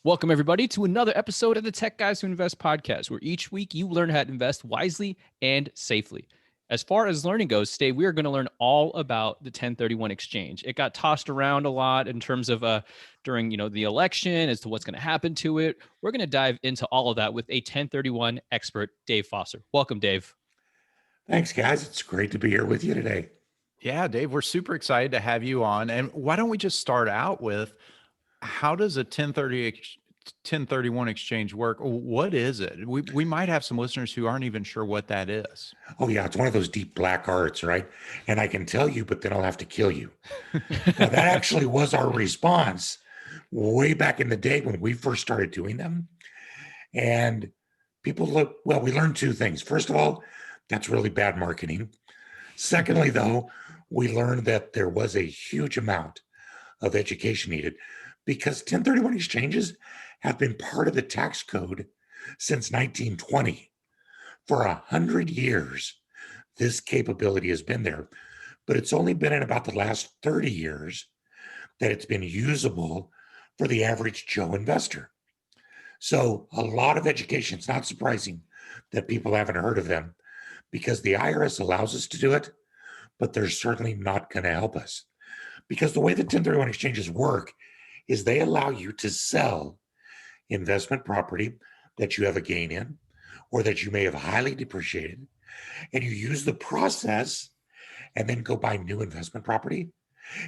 Welcome, everybody, to another episode of the Tech Guys Who Invest podcast, where each week you learn how to invest wisely and safely. As far as learning goes, today we are going to learn all about the 1031 exchange. It got tossed around a lot in terms of during the election as to what's going to happen to it. We're going to dive into all of that with a 1031 expert, Dave Foster. Welcome, Dave. Thanks, guys. It's great to be here with you today. Yeah, Dave, we're super excited to have you on. And why don't we just start out with how does a 1031 exchange work? What is it? We might have some listeners who aren't even sure what that is. Oh, yeah. It's one of those deep black arts, right? And I can tell you, but then I'll have to kill you. Now, that actually was our response way back in the day when we first started doing them. And people we learned two things. First of all, that's really bad marketing. Secondly, though, we learned that there was a huge amount of education needed because 1031 exchanges have been part of the tax code since 1920. For 100 years, this capability has been there, but it's only been in about the last 30 years that it's been usable for the average Joe investor. So a lot of education. It's not surprising that people haven't heard of them because the IRS allows us to do it, but they're certainly not going to help us. Because the way the 1031 exchanges work is they allow you to sell investment property that you have a gain in or that you may have highly depreciated, and you use the process and then go buy new investment property,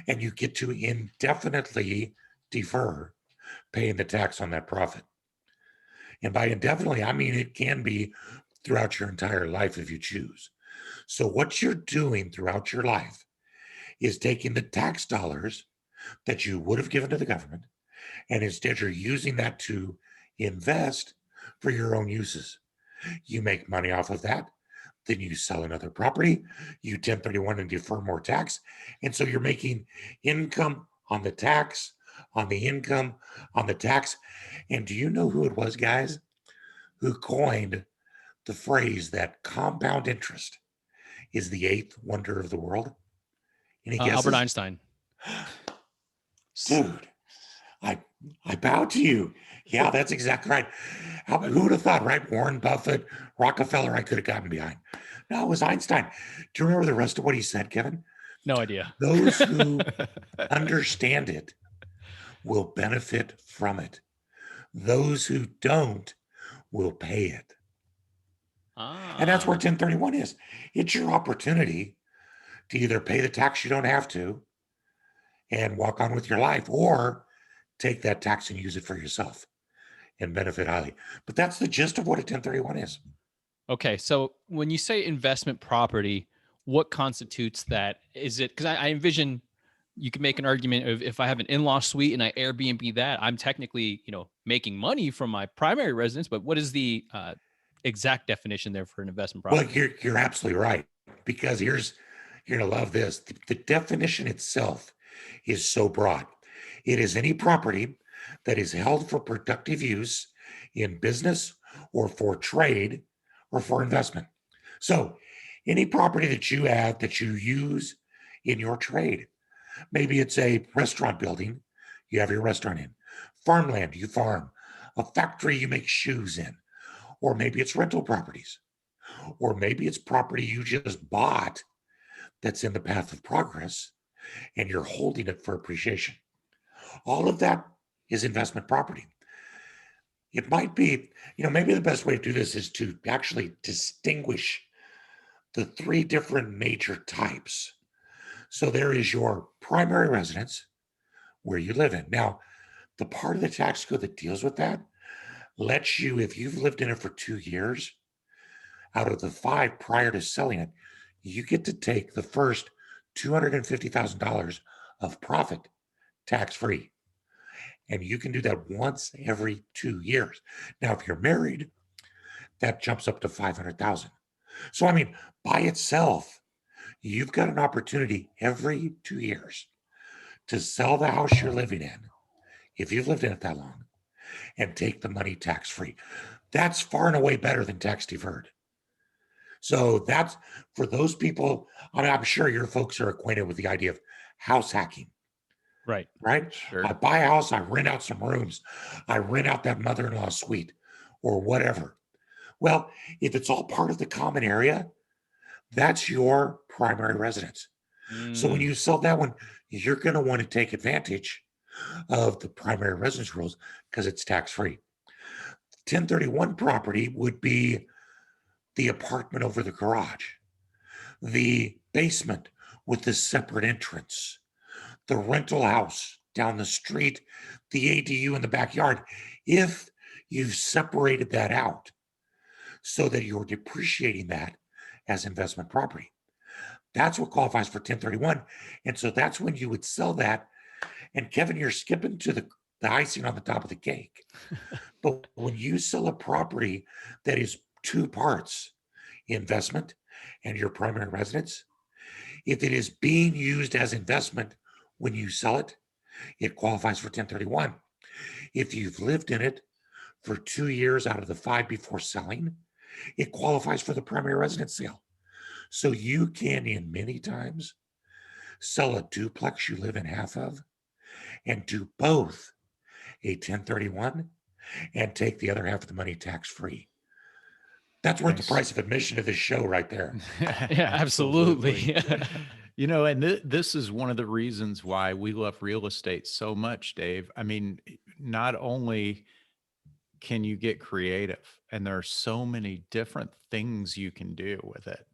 and you get to indefinitely defer paying the tax on that profit. And by indefinitely, I mean it can be throughout your entire life if you choose. So what you're doing throughout your life is taking the tax dollars that you would have given to the government, and instead you're using that to invest for your own uses. You make money off of that, then you sell another property, you 1031 and defer more tax. And so you're making income on the tax, on the income, on the tax. And do you know who it was, guys, who coined the phrase that compound interest is the eighth wonder of the world? Any guesses? Albert Einstein. Dude, I bow to you. Yeah, that's exactly right. Who would have thought, right? Warren Buffett, Rockefeller, I could have gotten behind. No, it was Einstein. Do you remember the rest of what he said, Kevin? No idea. Those who understand it will benefit from it. Those who don't will pay it. And that's where 1031 is. It's your opportunity to either pay the tax you don't have to and walk on with your life, or take that tax and use it for yourself and benefit highly. But that's the gist of what a 1031 is. Okay, so when you say investment property, what constitutes that? Is it, because I envision you could make an argument of if I have an in-law suite and I Airbnb that, I'm technically, making money from my primary residence, but what is the exact definition there for an investment property? Well, you're absolutely right, because you're going to love this. The definition itself is so broad. It is any property that is held for productive use in business or for trade or for investment. So any property that you have that you use in your trade, maybe it's a restaurant building, you have your restaurant in, farmland, you farm, a factory you make shoes in, or maybe it's rental properties, or maybe it's property you just bought that's in the path of progress and you're holding it for appreciation. All of that is investment property. It might be, maybe the best way to do this is to actually distinguish the three different major types. So there is your primary residence where you live in. Now, the part of the tax code that deals with that lets you, if you've lived in it for 2 years, out of the 5 prior to selling it, you get to take the first $250,000 of profit tax-free. And you can do that once every 2 years. Now, if you're married, that jumps up to 500,000. So, by itself, you've got an opportunity every 2 years to sell the house you're living in, if you've lived in it that long, and take the money tax-free. That's far and away better than tax deferred. So that's for those people. I'm sure your folks are acquainted with the idea of house hacking. Right. right? Sure. I buy a house, I rent out some rooms, I rent out that mother-in-law suite or whatever. Well, if it's all part of the common area, that's your primary residence. So when Mm, you sell that one, you're going to want to take advantage of the primary residence rules because it's tax-free. 1031 property would be the apartment over the garage, the basement with the separate entrance, the rental house down the street, the ADU in the backyard. If you've separated that out so that you're depreciating that as investment property, that's what qualifies for 1031. And so that's when you would sell that. And Kevin, you're skipping to the icing on the top of the cake. But when you sell a property that is two parts, investment and your primary residence, if it is being used as investment when you sell it, it qualifies for 1031. If you've lived in it for 2 years out of the 5 before selling, it qualifies for the primary residence sale. So you can, in many times, sell a duplex you live in half of and do both a 1031 and take the other half of the money tax free. That's worth the Nice. price of admission to this show right there. yeah, absolutely. You know, and this is one of the reasons why we love real estate so much, Dave. I mean, not only can you get creative, and there are so many different things you can do with it.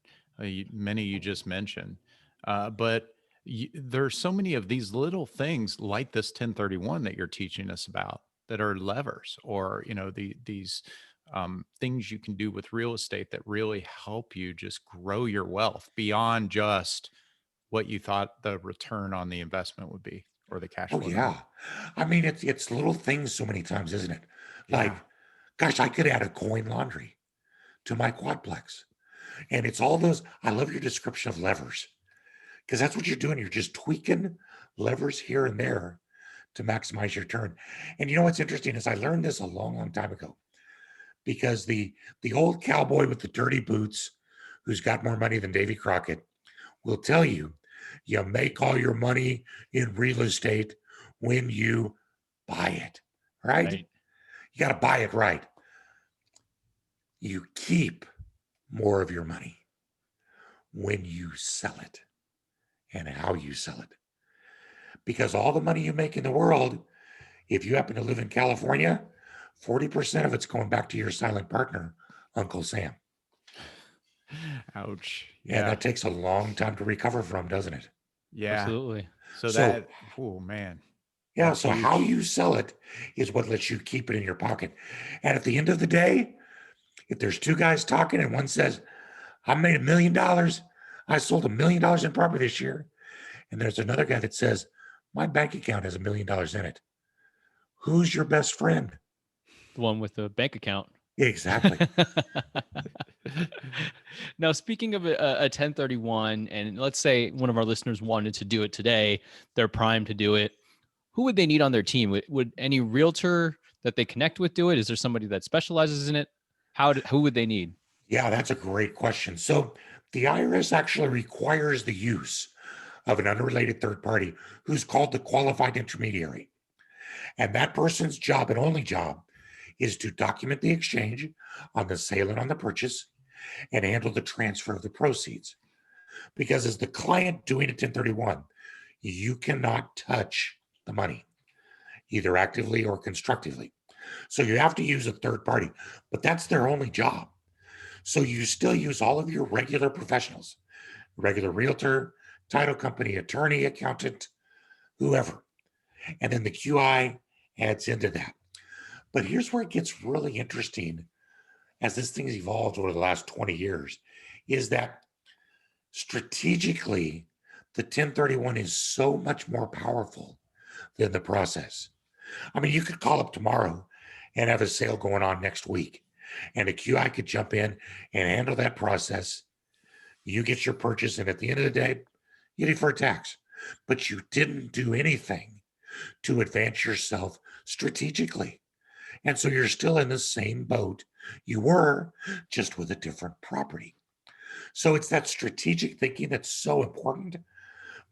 Many you just mentioned, but there are so many of these little things like this 1031 that you're teaching us about that are levers, or these things you can do with real estate that really help you just grow your wealth beyond just what you thought the return on the investment would be or the cash Oh flow number. yeah. I mean, it's little things so many times, isn't it? Like, Yeah. gosh, I could add a coin laundry to my quadplex. And it's all those. I love your description of levers because that's what you're doing. You're just tweaking levers here and there to maximize your turn. And you know what's interesting is I learned this a long, long time ago because the old cowboy with the dirty boots who's got more money than Davy Crockett will tell you you make all your money in real estate when you buy it, right? right. You got to buy it right. You keep more of your money when you sell it and how you sell it. Because all the money you make in the world, if you happen to live in California, 40% of it's going back to your silent partner, Uncle Sam. Ouch. And Yeah. that takes a long time to recover from, doesn't it? Yeah. Absolutely. So So, that, oh man, yeah, that's so how huge. you sell it is what lets you keep it in your pocket. And at the end of the day, if there's two guys talking and one says, I made $1 million, I sold $1 million in property this year. And there's another guy that says, my bank account has $1 million in it. Who's your best friend? The one with the bank account. Exactly. Now, speaking of a 1031, and let's say one of our listeners wanted to do it today, they're primed to do it. Who would they need on their team? Would any realtor that they connect with do it? Is there somebody that specializes in it? Who would they need? Yeah, that's a great question. So the IRS actually requires the use of an unrelated third party who's called the qualified intermediary. And that person's job and only job is to document the exchange on the sale and on the purchase and handle the transfer of the proceeds. Because as the client doing a 1031, you cannot touch the money, either actively or constructively. So you have to use a third party, but that's their only job. So you still use all of your regular professionals, regular realtor, title company, attorney, accountant, whoever. And then the QI adds into that. But here's where it gets really interesting as this thing's evolved over the last 20 years is that strategically, the 1031 is so much more powerful than the process. I mean, you could call up tomorrow and have a sale going on next week, and a QI could jump in and handle that process. You get your purchase, and at the end of the day, you defer tax, but you didn't do anything to advance yourself strategically. And so you're still in the same boat you were, just with a different property. So it's that strategic thinking that's so important.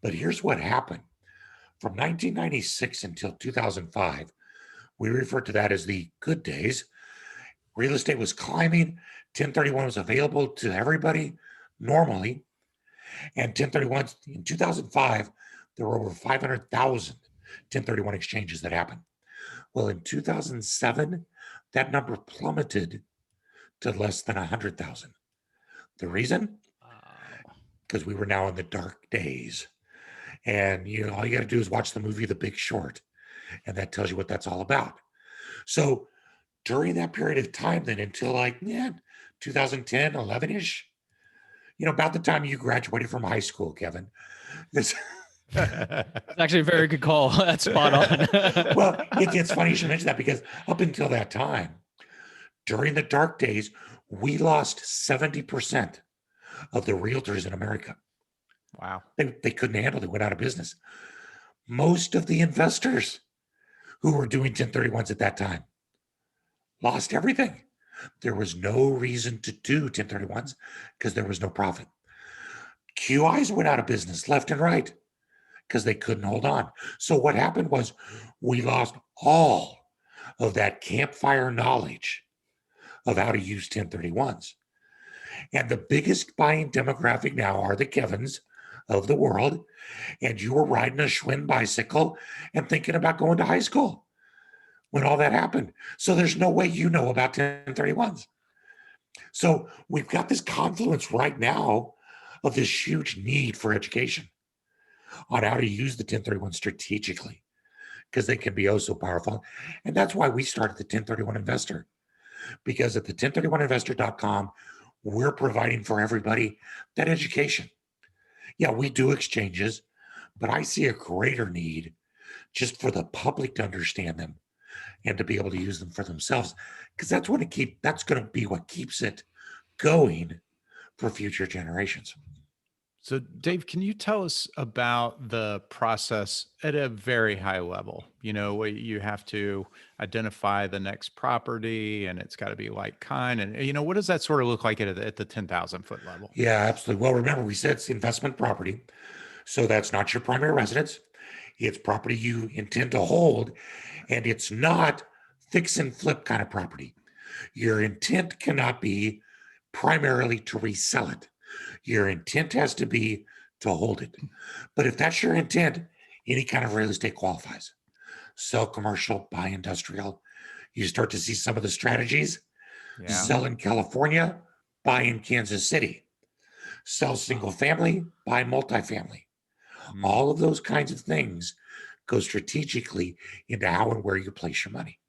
But here's what happened From 1996 until 2005, we refer to that as the good days. Real estate was climbing. 1031 was available to everybody normally. And 1031 in 2005, there were over 500,000 1031 exchanges that happened. Well, in 2007, that number plummeted to less than 100,000. The reason? Wow. Because we were now in the dark days. And all you got to do is watch the movie The Big Short, and that tells you what that's all about. So during that period of time, then until 2010, 11-ish, about the time you graduated from high school, Kevin. This It's actually a very good call. That's spot on. Well, it's funny you should mention that, because up until that time, during the dark days, we lost 70% of the realtors in America. Wow. They couldn't handle it. They went out of business. Most of the investors who were doing 1031s at that time lost everything. There was no reason to do 1031s because there was no profit. QIs went out of business left and right because they couldn't hold on. So what happened was we lost all of that campfire knowledge of how to use 1031s. And the biggest buying demographic now are the Kevins of the world. And you were riding a Schwinn bicycle and thinking about going to high school when all that happened. So there's no way you know about 1031s. So we've got this confluence right now of this huge need for education on how to use the 1031 strategically, because they can be oh so powerful. And that's why we started the 1031 Investor, because at the 1031investor.com, we're providing for everybody that education. Yeah, we do exchanges, but I see a greater need just for the public to understand them and to be able to use them for themselves, because that's going to be what keeps it going for future generations. So, Dave, can you tell us about the process at a very high level? You have to identify the next property, and it's got to be like kind. And, what does that sort of look like at the 10,000 foot level? Yeah, absolutely. Well, remember, we said it's investment property. So that's not your primary residence. It's property you intend to hold, and it's not fix and flip kind of property. Your intent cannot be primarily to resell it. Your intent has to be to hold it. But if that's your intent, any kind of real estate qualifies. Sell commercial, buy industrial. You start to see some of the strategies. Yeah. Sell in California, buy in Kansas City. Sell single family, buy multifamily. All of those kinds of things go strategically into how and where you place your money.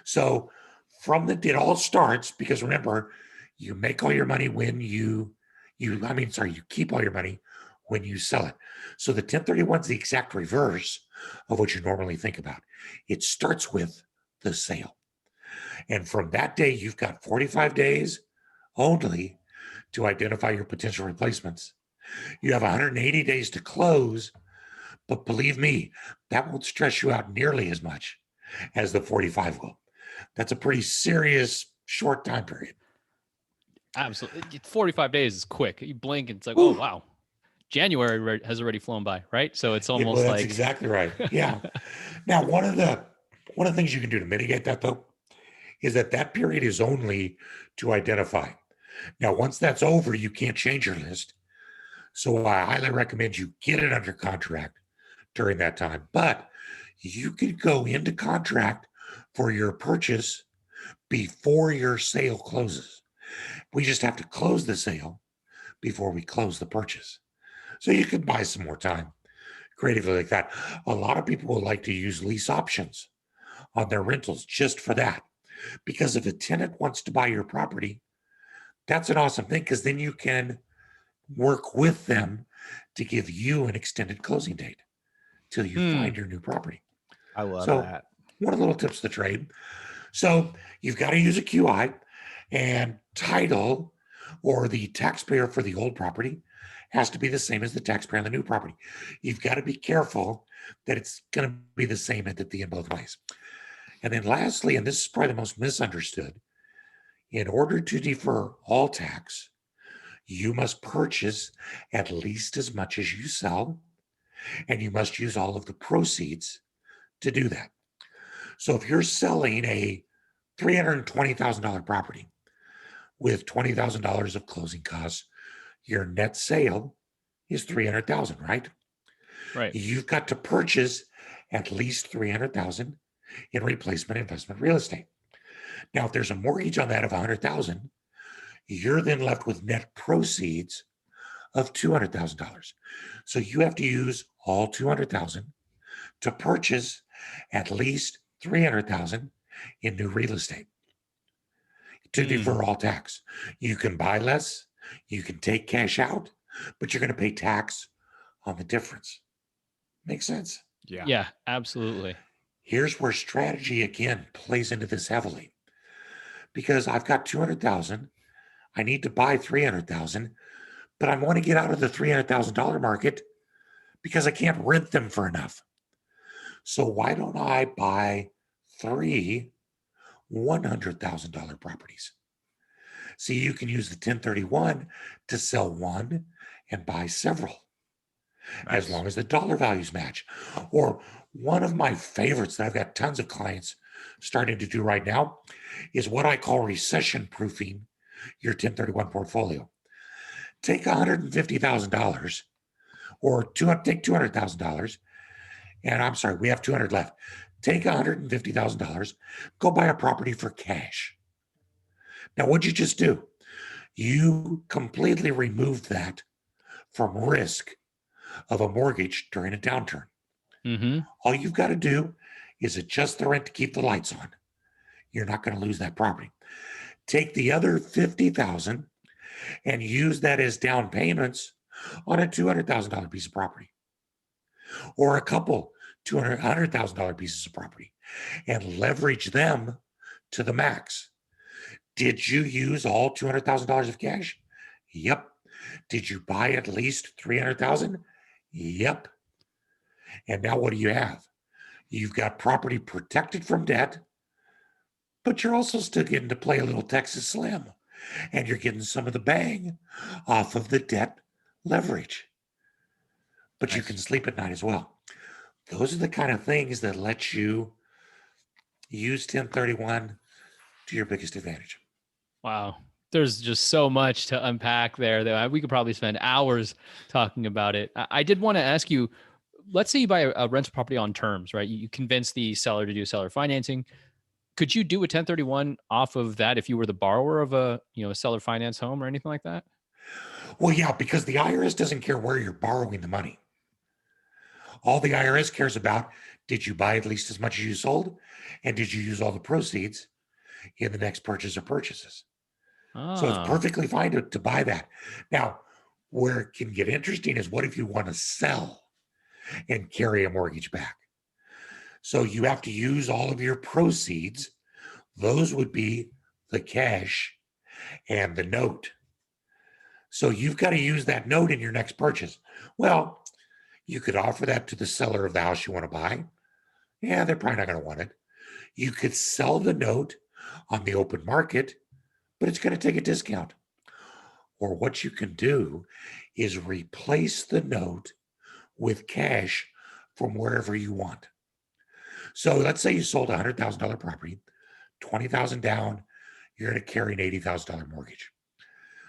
So it all starts, because remember, you make all your money when you keep all your money when you sell it. So the 1031 is the exact reverse of what you normally think about. It starts with the sale. And from that day, you've got 45 days only to identify your potential replacements. You have 180 days to close, but believe me, that won't stress you out nearly as much as the 45 will. That's a pretty serious short time period. Absolutely. 45 days is quick. You blink and it's like, Ooh. oh, wow. January has already flown by, right? So it's almost that's like exactly right. Yeah. Now, one of the things you can do to mitigate that, though, is that period is only to identify. Now, once that's over, you can't change your list. So I highly recommend you get it under contract during that time. But you can go into contract for your purchase before your sale closes. We just have to close the sale before we close the purchase. So you can buy some more time creatively like that. A lot of people will like to use lease options on their rentals just for that. Because if a tenant wants to buy your property, that's an awesome thing, because then you can work with them to give you an extended closing date till you find your new property. I love that. One of the little tips of the trade. So you've got to use a QI, and title, or the taxpayer for the old property, has to be the same as the taxpayer on the new property. You've got to be careful that it's going to be the same entity in both ways. And then lastly, and this is probably the most misunderstood, in order to defer all tax, you must purchase at least as much as you sell, and you must use all of the proceeds to do that. So if you're selling a $320,000 property with $20,000 of closing costs, your net sale is 300,000, right? Right. You've got to purchase at least 300,000 in replacement investment real estate. Now, if there's a mortgage on that of 100,000, you're then left with net proceeds of $200,000. So you have to use all 200,000 to purchase at least 300,000 in new real estate to defer all tax. You can buy less, you can take cash out, but you're going to pay tax on the difference. Make sense? Yeah, absolutely. Here's where strategy again plays into this heavily. Because I've got 200,000, I need to buy 300,000, but I want to get out of the $300,000 market because I can't rent them for enough. So why don't I buy 3 $100,000 properties? See, you can use the 1031 to sell one and buy several, as long as the dollar values match. Or one of my favorites that I've got tons of clients starting to do right now is what I call recession proofing your 1031 portfolio. Take $150,000 or take $200,000. And I'm sorry, we have 200 left. Take $150,000, go buy a property for cash. Now, what'd you just do? You completely removed that from risk of a mortgage during a downturn. All you've got to do is adjust the rent to keep the lights on. You're not going to lose that property. Take the other 50,000 and use that as down payments on a $200,000 piece of property, or a couple $100,000 pieces of property, and leverage them to the max. Did you use all $200,000 of cash? Yep. Did you buy at least 300,000? Yep. And now what do you have? You've got property protected from debt, but you're also still getting to play a little Texas Slim, and you're getting some of the bang off of the debt leverage. But you can sleep at night as well. Those are the kind of things that let you use 1031 to your biggest advantage. Wow. There's just so much to unpack there that we could probably spend hours talking about it. I did want to ask you, let's say you buy a rental property on terms, right? You convince the seller to do seller financing. Could you do a 1031 off of that if you were the borrower of a seller finance home or anything like that? Well, yeah, because the IRS doesn't care where you're borrowing the money. All the IRS cares about, did you buy at least as much as you sold? And did you use all the proceeds in the next purchase or purchases? So it's perfectly fine to buy that. Now, where it can get interesting is, what if you want to sell and carry a mortgage back? So you have to use all of your proceeds. Those would be the cash and the note. So you've got to use that note in your next purchase. Well, you could offer that to the seller of the house you want to buy. Yeah, they're probably not going to want it. You could sell the note on the open market, but it's going to take a discount. Or what you can do is replace the note with cash from wherever you want. So let's say you sold a $100,000 property, 20,000 down, you're going to carry an $80,000 mortgage.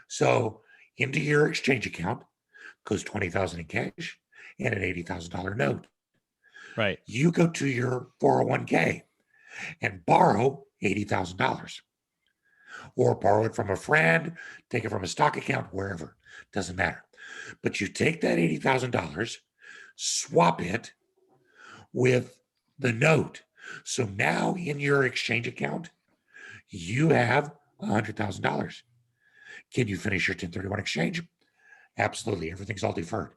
So into your exchange account goes 20,000 in cash and an $80,000 note. Right. You go to your 401k and borrow $80,000, or borrow it from a friend, take it from a stock account, wherever, doesn't matter. But you take that $80,000, swap it with the note. So now in your exchange account, you have $100,000. Can you finish your 1031 exchange? Absolutely. Everything's all deferred.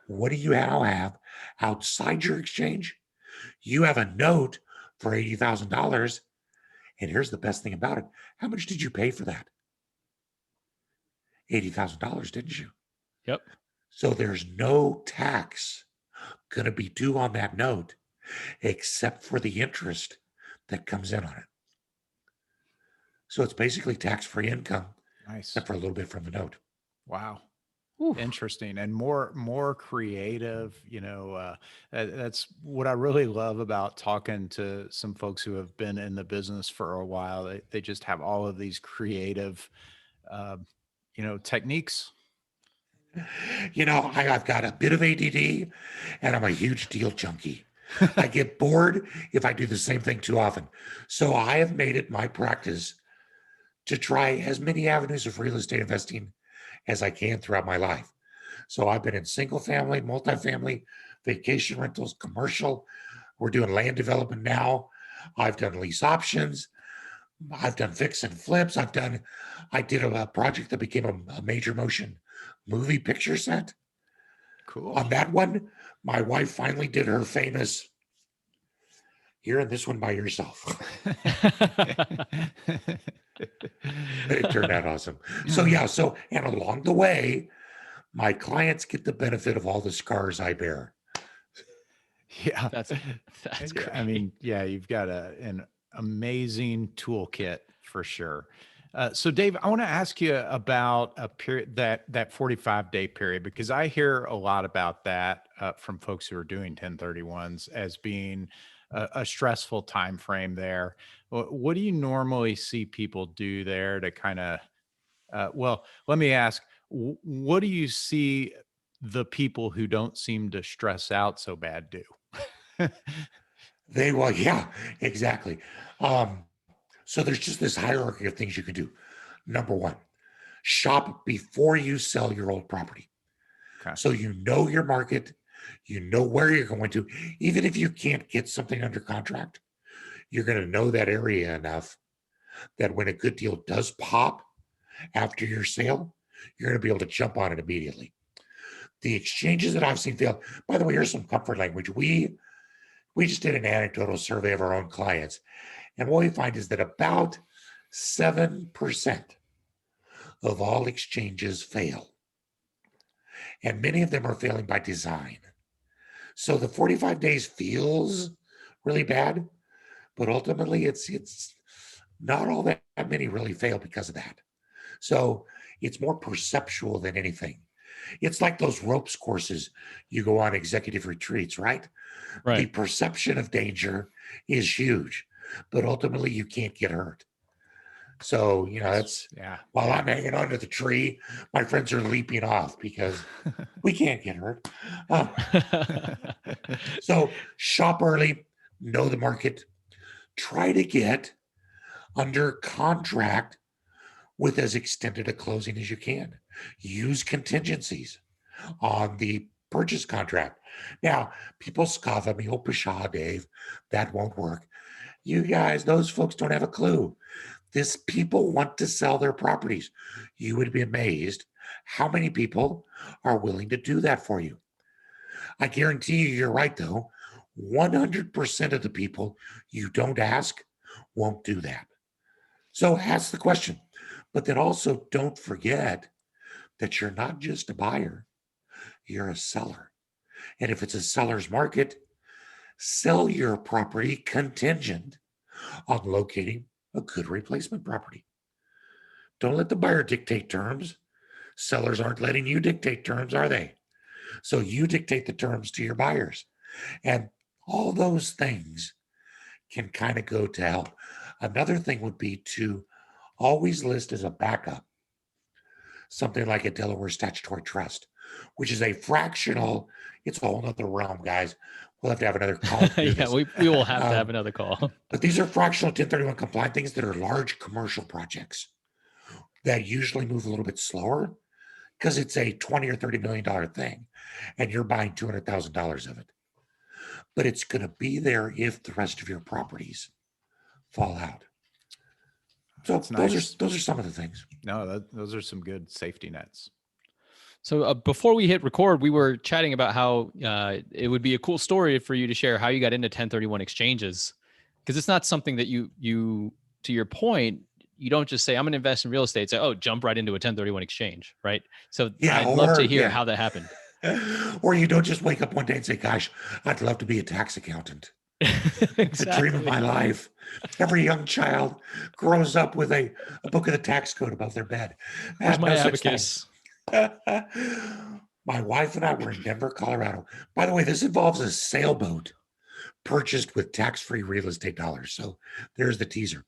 What do you now have outside your exchange? You have a note for $80,000. And here's the best thing about it. How much did you pay for that? $80,000, didn't you? Yep. So there's no tax going to be due on that note except for the interest that comes in on it. So it's basically tax-free income, Nice. except for a little bit from the note. Wow. Whew. Interesting and more creative. That's what I really love about talking to some folks who have been in the business for a while. They just have all of these creative, uh, techniques. I've got a bit of ADD and I'm a huge deal junkie. I get bored if I do the same thing too often. So I have made it my practice to try as many avenues of real estate investing as I can throughout my life. So I've been in single family, multifamily, vacation rentals, commercial. We're doing land development now. I've done lease options. I've done fix and flips. I did a project that became a major motion movie picture set. Cool. On that one, my wife finally did her famous, "You're in this one by yourself." It turned out awesome. And along the way, my clients get the benefit of all the scars I bear. Yeah. That's great. I mean, yeah, you've got an amazing toolkit for sure. So Dave, I want to ask you about a period that 45-day period, because I hear a lot about that from folks who are doing 1031s as being a stressful time frame there. What do you normally see people do there to kind of, well, let me ask, what do you see the people who don't seem to stress out so bad do? Yeah, exactly. So there's just this hierarchy of things you can do. Number one, shop before you sell your old property. Okay. So you know your market, you know where you're going to. Even if you can't get something under contract, you're going to know that area enough that when a good deal does pop after your sale, you're going to be able to jump on it immediately. The exchanges that I've seen fail, by the way, here's some comfort language. We just did an anecdotal survey of our own clients. And what we find is that about 7% of all exchanges fail. And many of them are failing by design. So the 45 days feels really bad, but ultimately it's not all that many really fail because of that. So it's more perceptual than anything. It's like those ropes courses you go on executive retreats, right? Right. The perception of danger is huge, but ultimately you can't get hurt. So, that's while I'm hanging onto the tree, my friends are leaping off because we can't get hurt. So shop early, know the market, try to get under contract with as extended a closing as you can. Use contingencies on the purchase contract. Now, people scoff at me, "Oh, pshaw, Dave, that won't work." You guys, those folks don't have a clue. People want to sell their properties. You would be amazed how many people are willing to do that for you. I guarantee you're right, though. 100% of the people you don't ask won't do that. So ask the question, but then also don't forget that you're not just a buyer, you're a seller. And if it's a seller's market, sell your property contingent on locating a good replacement property. Don't let the buyer dictate terms. Sellers aren't letting you dictate terms, are they? So you dictate the terms to your buyers. And all those things can kind of go to help. Another thing would be to always list as a backup something like a Delaware statutory trust, which is a fractional, it's a whole other realm, guys. We'll have to have another call. Yeah, we will have to have another call. But these are fractional 1031 compliant things that are large commercial projects that usually move a little bit slower because it's a $20 or $30 million thing and you're buying $200,000 of it. But it's going to be there if the rest of your properties fall out. So those are some of the things. No, those are some good safety nets. So before we hit record, we were chatting about how it would be a cool story for you to share how you got into 1031 exchanges, because it's not something that you, to your point, you don't just say, "I'm going to invest in real estate." Say, "Oh, jump right into a 1031 exchange." Right. So I'd love to hear how that happened. Or you don't just wake up one day and say, "Gosh, I'd love to be a tax accountant." Exactly. It's a dream of my life. Every young child grows up with a book of the tax code above their bed. Where's my No such thing. abacus? My wife and I were in Denver, Colorado. By the way, this involves a sailboat purchased with tax-free real estate dollars. So there's the teaser.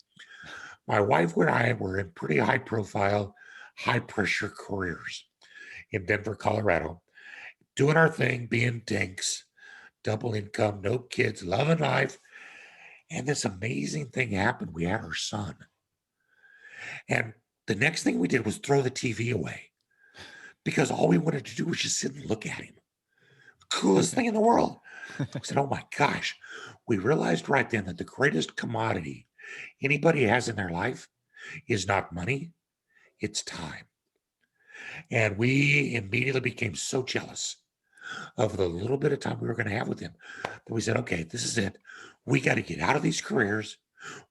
My wife and I were in pretty high profile, high pressure careers in Denver, Colorado, doing our thing, being dinks, double income, no kids, loving life. And this amazing thing happened. We had our son. And the next thing we did was throw the TV away because all we wanted to do was just sit and look at him. Coolest thing in the world. I said, oh my gosh. We realized right then that the greatest commodity anybody has in their life is not money, it's time. And we immediately became so jealous of the little bit of time we were going to have with him that we said, okay, this is it. We got to get out of these careers.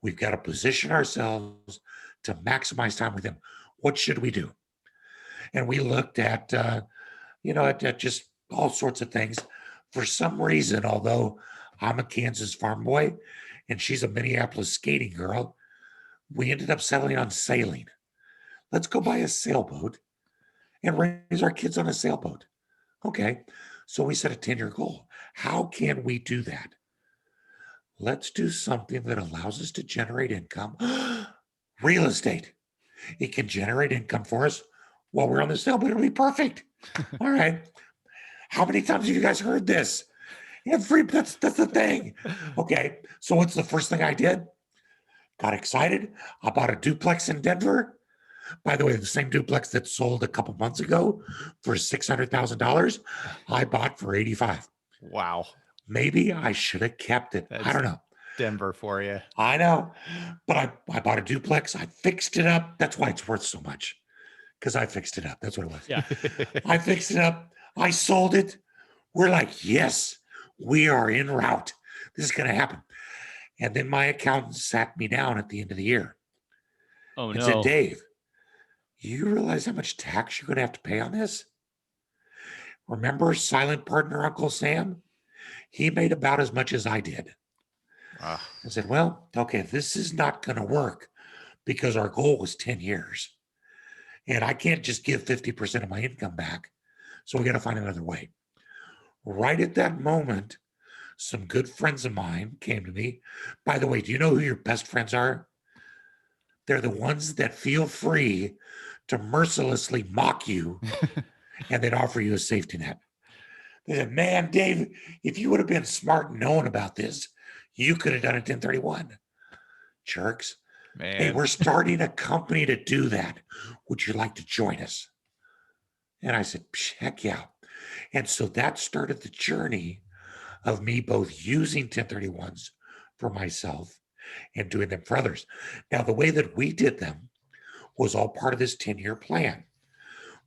We've got to position ourselves to maximize time with him. What should we do? And we looked at, at just all sorts of things. For some reason, although I'm a Kansas farm boy and she's a Minneapolis skating girl, we ended up settling on sailing. Let's go buy a sailboat and raise our kids on a sailboat. Okay. So we set a 10-year goal. How can we do that? Let's do something that allows us to generate income. Real estate. It can generate income for us while we're on the sailboat. It'll be perfect. All right. How many times have you guys heard this? That's the thing. Okay. So what's the first thing I did? Got excited. I bought a duplex in Denver. By the way, the same duplex that sold a couple months ago for $600,000, I bought for 85. Wow. Maybe I should have kept it. I don't know. Denver for you. I know. But I bought a duplex. I fixed it up. That's why it's worth so much. Because I fixed it up. That's what it was. Yeah. I fixed it up. I sold it. We're like, yes, we are en route. This is going to happen. And then my accountant sat me down at the end of the year. Oh, and no. said, Dave, you realize how much tax you're going to have to pay on this? Remember silent partner Uncle Sam? He made about as much as I did. I said, well, okay, this is not going to work because our goal was 10 years. And I can't just give 50% of my income back. So we got to find another way. Right at that moment, some good friends of mine came to me. By the way, do you know who your best friends are? They're the ones that feel free to mercilessly mock you and then offer you a safety net. They said, man, Dave, if you would have been smart and known about this, you could have done a 1031. Jerks. Man. Hey, we're starting a company to do that. Would you like to join us? And I said, heck yeah. And so that started the journey of me both using 1031s for myself and doing them for others. Now, the way that we did them was all part of this 10-year plan.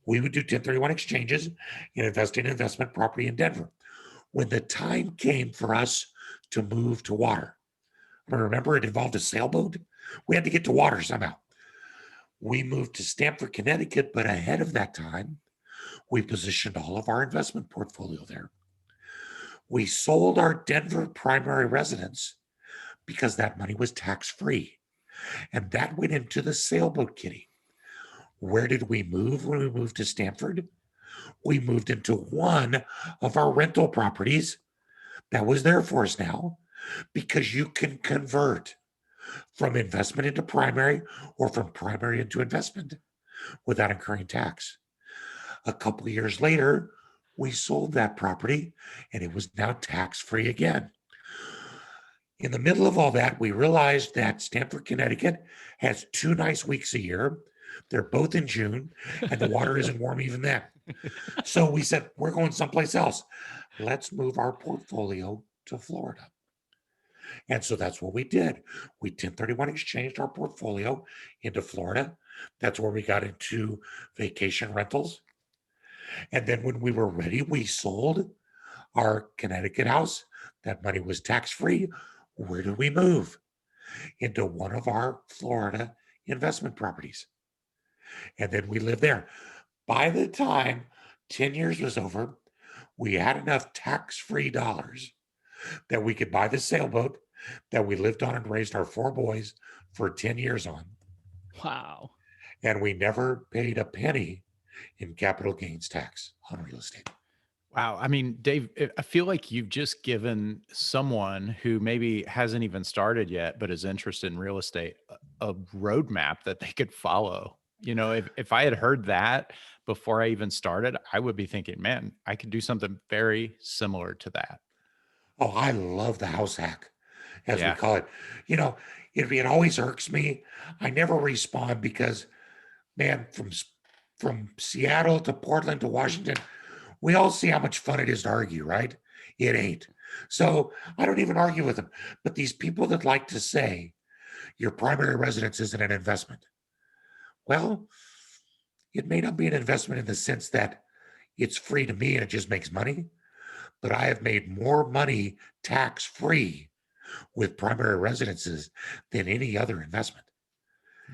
We would do 1031 exchanges and invest in investment property in Denver. When the time came for us to move to water, remember it involved a sailboat? We had to get to water somehow. We moved to Stamford, Connecticut, but ahead of that time, we positioned all of our investment portfolio there. We sold our Denver primary residence because that money was tax-free. And that went into the sailboat kitty. Where did we move when we moved to Stamford? We moved into one of our rental properties that was there for us now because you can convert from investment into primary or from primary into investment without incurring tax. A couple of years later, we sold that property and it was now tax-free again. In the middle of all that, we realized that Stamford, Connecticut has 2 nice weeks a year. They're both in June and the water isn't warm even then. So we said, we're going someplace else. Let's move our portfolio to Florida. And so that's what we did. We 1031 exchanged our portfolio into Florida. That's where we got into vacation rentals. And then when we were ready, we sold our Connecticut house. That money was tax-free. Where did we move? Into one of our Florida investment properties. And then we lived there. By the time 10 years was over, we had enough tax-free dollars that we could buy the sailboat that we lived on and raised our 4 boys for 10 years on. Wow. And we never paid a penny in capital gains tax on real estate. Wow. I mean, Dave, I feel like you've just given someone who maybe hasn't even started yet, but is interested in real estate, a roadmap that they could follow. You know, if I had heard that before I even started, I would be thinking, man, I could do something very similar to that. Oh, I love the house hack, as we Yeah. call it. You know, it always irks me. I never respond because, man, from Seattle to Portland to Washington, we all see how much fun it is to argue, right? It ain't. So I don't even argue with them. But these people that like to say your primary residence isn't an investment, well, it may not be an investment in the sense that it's free to me and it just makes money, but I have made more money tax free with primary residences than any other investment.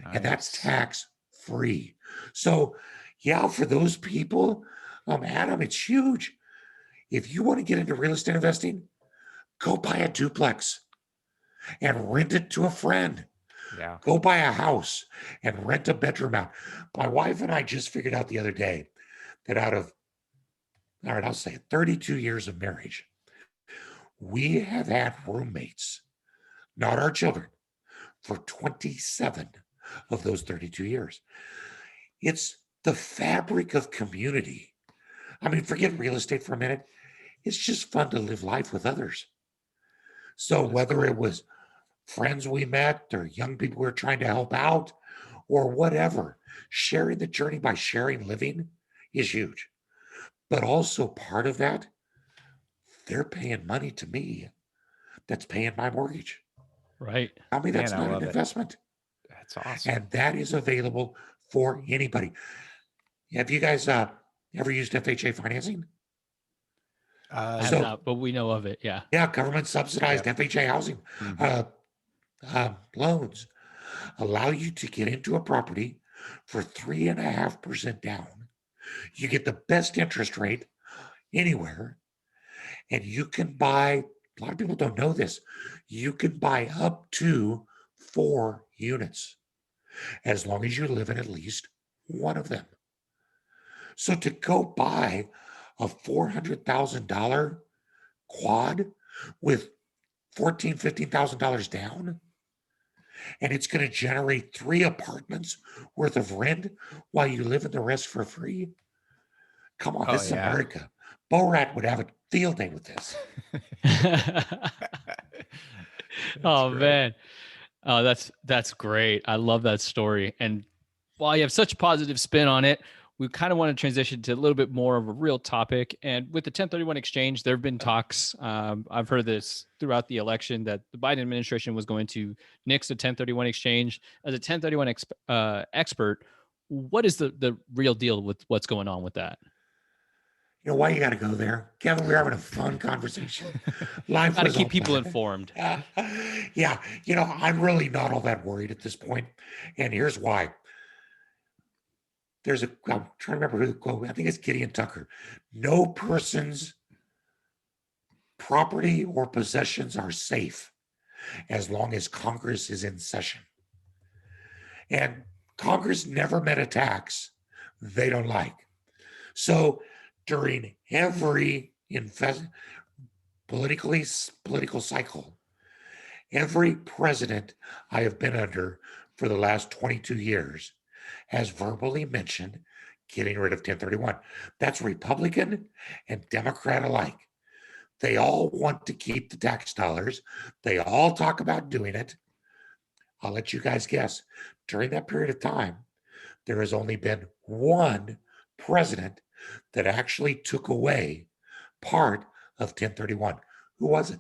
And that's Nice. tax free. So, yeah, for those people, Adam, it's huge. If you want to get into real estate investing, go buy a duplex and rent it to a friend. Yeah. Go buy a house and rent a bedroom out. My wife and I just figured out the other day that out of, all right, I'll say it, 32 years of marriage, we have had roommates, not our children, for 27 of those 32 years. It's the fabric of community. I mean, forget real estate for a minute. It's just fun to live life with others. So That is whether cool. it was friends we met or young people we were trying to help out or whatever, sharing the journey by sharing living is huge. But also part of that, they're paying money to me that's paying my mortgage. Right. Tell me that's Man, I not an love it. investment. That's awesome. And that is available for anybody. Have you guys ever used FHA financing? I have So, not, but we know of it. Yeah. yeah, government subsidized Yep. FHA housing Mhm. loans allow you to get into a property for 3.5% down. You get the best interest rate anywhere, and you can buy. A lot of people don't know this. You can buy up to 4 units as long as you live in at least one of them. So to go buy a $400,000 quad with $15,000 down, and it's going to generate 3 apartments worth of rent while you live in the rest for free. Come on, Oh this is yeah. America. Borat would have a field day with this. That's Oh great. man. Oh, that's great. I love that story. And while you have such a positive spin on it, we kind of want to transition to a little bit more of a real topic. And with the 1031 exchange, there have been talks. I've heard this throughout the election that the Biden administration was going to nix the 1031 exchange. As a 1031 expert, what is the real deal with what's going on with that? You know why you got to go there, Kevin? We're having a fun conversation. Life Got to was all keep people bad. informed. Yeah, I'm really not all that worried at this point, and here's why. I'm trying to remember who the quote. I think it's Gideon Tucker. No person's property or possessions are safe as long as Congress is in session. And Congress never met a tax they don't like. So during every political cycle, every president I have been under for the last 22 years has verbally mentioned getting rid of 1031. That's Republican and Democrat alike. They all want to keep the tax dollars. They all talk about doing it. I'll let you guys guess. During that period of time, there has only been one president that actually took away part of 1031. Who was it?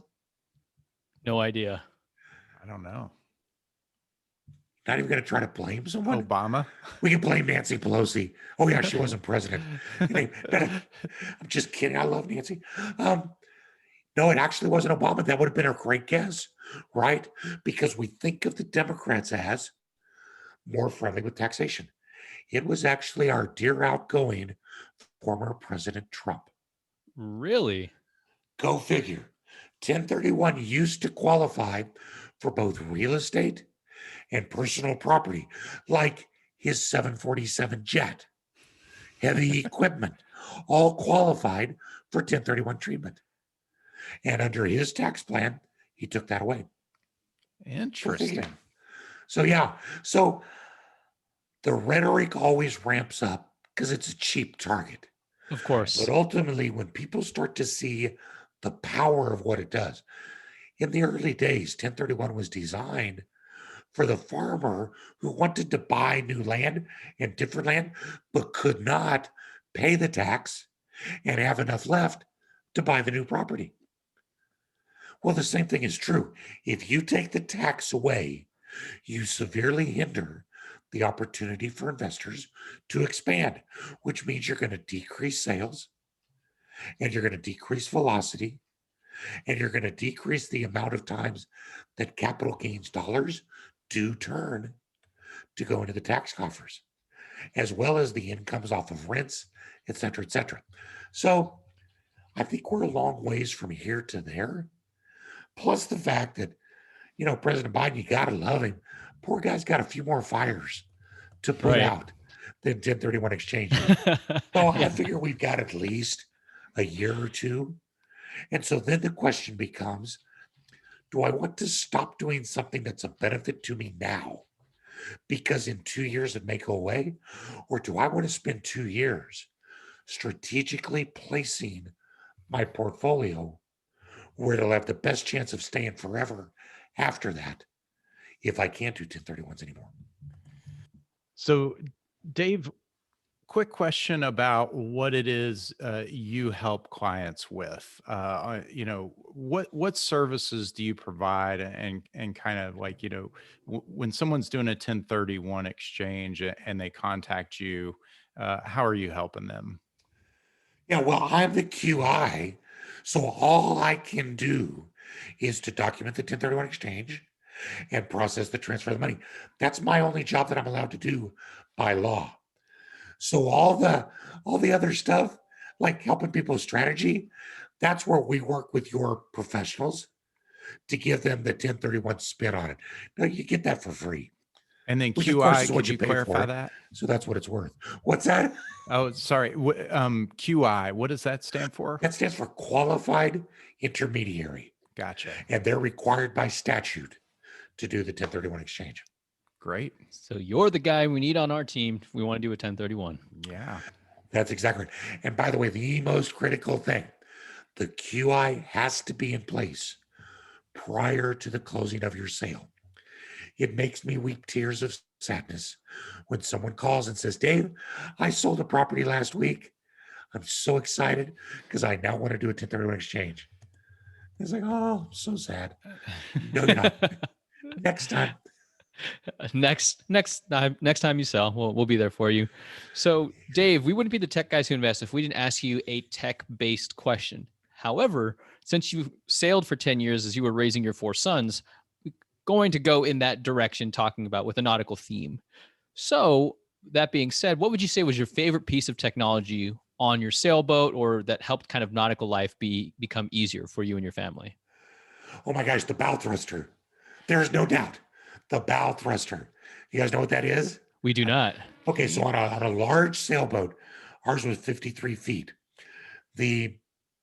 No idea. I don't know. Not even going to try to blame someone. Obama. We can blame Nancy Pelosi. Oh yeah, she wasn't president. I'm just kidding. I love Nancy. No, it actually wasn't Obama. That would have been a great guess, right? Because we think of the Democrats as more friendly with taxation. It was actually our dear outgoing former President Trump. Really? Go figure. 1031 used to qualify for both real estate and personal property, like his 747 jet heavy equipment, all qualified for 1031 treatment. And under his tax plan, he took that away. Interesting. So yeah, so the rhetoric always ramps up because it's a cheap target. Of course. But ultimately, when people start to see the power of what it does, in the early days, 1031 was designed for the farmer who wanted to buy new land and different land, but could not pay the tax and have enough left to buy the new property. Well, the same thing is true. If you take the tax away, you severely hinder the opportunity for investors to expand, which means you're going to decrease sales and you're going to decrease velocity and you're going to decrease the amount of times that capital gains dollars do turn to go into the tax coffers, as well as the incomes off of rents, et cetera, et cetera. So I think we're a long ways from here to there. Plus the fact that, President Biden, you got to love him. Poor guy's got a few more fires to put out than 1031 exchange. So I figure we've got at least a year or two. And so then the question becomes, do I want to stop doing something that's a benefit to me now because in 2 years it may go away? Or do I want to spend 2 years strategically placing my portfolio where it'll have the best chance of staying forever after that if I can't do 1031s anymore? So, Dave, quick question about what it is you help clients with. What services do you provide, and kind of like, when someone's doing a 1031 exchange and they contact you, how are you helping them? Yeah, well, I'm the QI, so all I can do is to document the 1031 exchange and process the transfer of the money. That's my only job that I'm allowed to do by law. So all the other stuff, like helping people with strategy, that's where we work with your professionals to give them the 1031 spin on it. Now you get that for free. And then Which of course QI, is what could you you pay for clarify it. that? So that's what it's worth. What's that? Oh, sorry. QI, what does that stand for? That stands for Qualified Intermediary. Gotcha. And they're required by statute to do the 1031 exchange. Great. So you're the guy we need on our team if we want to do a 1031. Yeah. That's exactly right. And by the way, the most critical thing, the QI has to be in place prior to the closing of your sale. It makes me weep tears of sadness when someone calls and says, Dave, I sold a property last week. I'm so excited because I now want to do a 1031 exchange. It's like, oh, so sad. No, you're not. Next time. Next time you sell, we'll be there for you. So, Dave, we wouldn't be the tech guys who invest if we didn't ask you a tech-based question. However, since you sailed for 10 years as you were raising your 4 sons, we're going to go in that direction, talking about with a nautical theme. So, that being said, what would you say was your favorite piece of technology on your sailboat, or that helped kind of nautical life become easier for you and your family? Oh my gosh, the bow thruster. There's no doubt. The bow thruster. You guys know what that is? We do not. Okay, so on a large sailboat, ours was 53 feet. The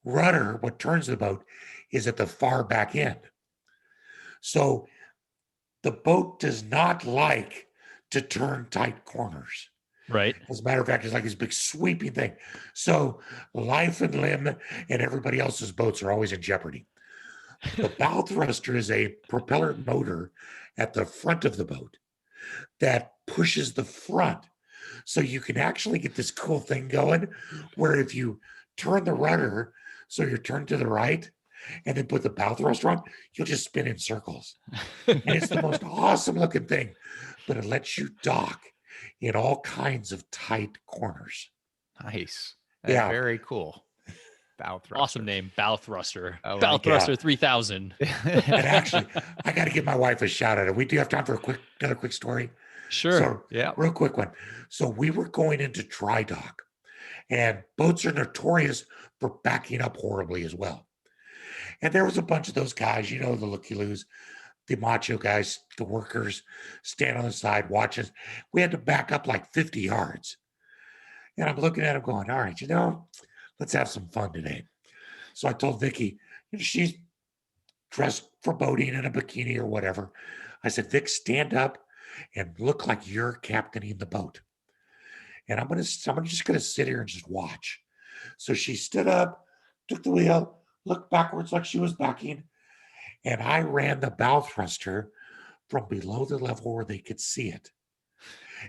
rudder, what turns the boat, is at the far back end. So the boat does not like to turn tight corners. Right. As a matter of fact, it's like this big sweeping thing. So life and limb and everybody else's boats are always in jeopardy. The bow thruster is a propeller motor at the front of the boat that pushes the front. So you can actually get this cool thing going where if you turn the rudder so you're turned to the right and then put the bow thruster on, you'll just spin in circles. And it's the most awesome looking thing, but it lets you dock in all kinds of tight corners. Nice. Yeah. Very cool. Bow thruster. Awesome name, bow thruster. I Bow like thruster 3000. And actually, I got to give my wife a shout out. We do have time for another quick story. Sure. So, Yeah. real quick one. So we were going into dry dock, and boats are notorious for backing up horribly as well. And there was a bunch of those guys, the looky-loos, the macho guys, the workers, stand on the side, watch us. We had to back up like 50 yards. And I'm looking at him going, all right, let's have some fun today. So I told Vicky, she's dressed for boating in a bikini or whatever. I said, Vic, stand up and look like you're captaining the boat. And I'm just gonna sit here and just watch. So she stood up, took the wheel, looked backwards like she was backing, and I ran the bow thruster from below the level where they could see it.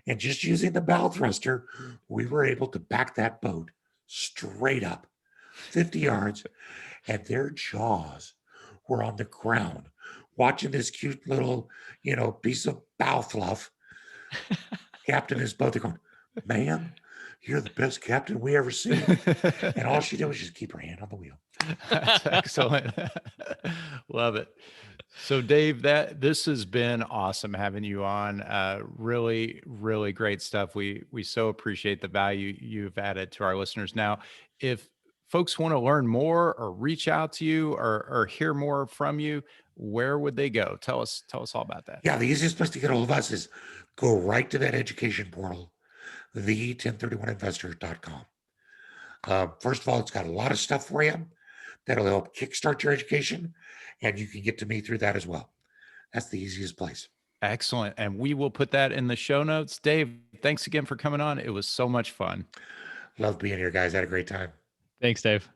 And just using the bow thruster, we were able to back that boat straight up 50 yards, and their jaws were on the ground watching this cute little, piece of bow fluff captain his boat. They're going, man, you're the best captain we ever seen. And all she did was just keep her hand on the wheel. That's excellent. Love it. So Dave, this has been awesome having you on. Really, really great stuff. We so appreciate the value you've added to our listeners. Now, if folks want to learn more or reach out to you or hear more from you, where would they go? Tell us all about that. Yeah, the easiest place to get a hold of us is go right to that education portal, the1031investor.com. First of all, it's got a lot of stuff for you that'll help kickstart your education, and you can get to me through that as well. That's the easiest place. Excellent. And we will put that in the show notes. Dave, thanks again for coming on. It was so much fun. Love being here, guys. Had a great time. Thanks, Dave.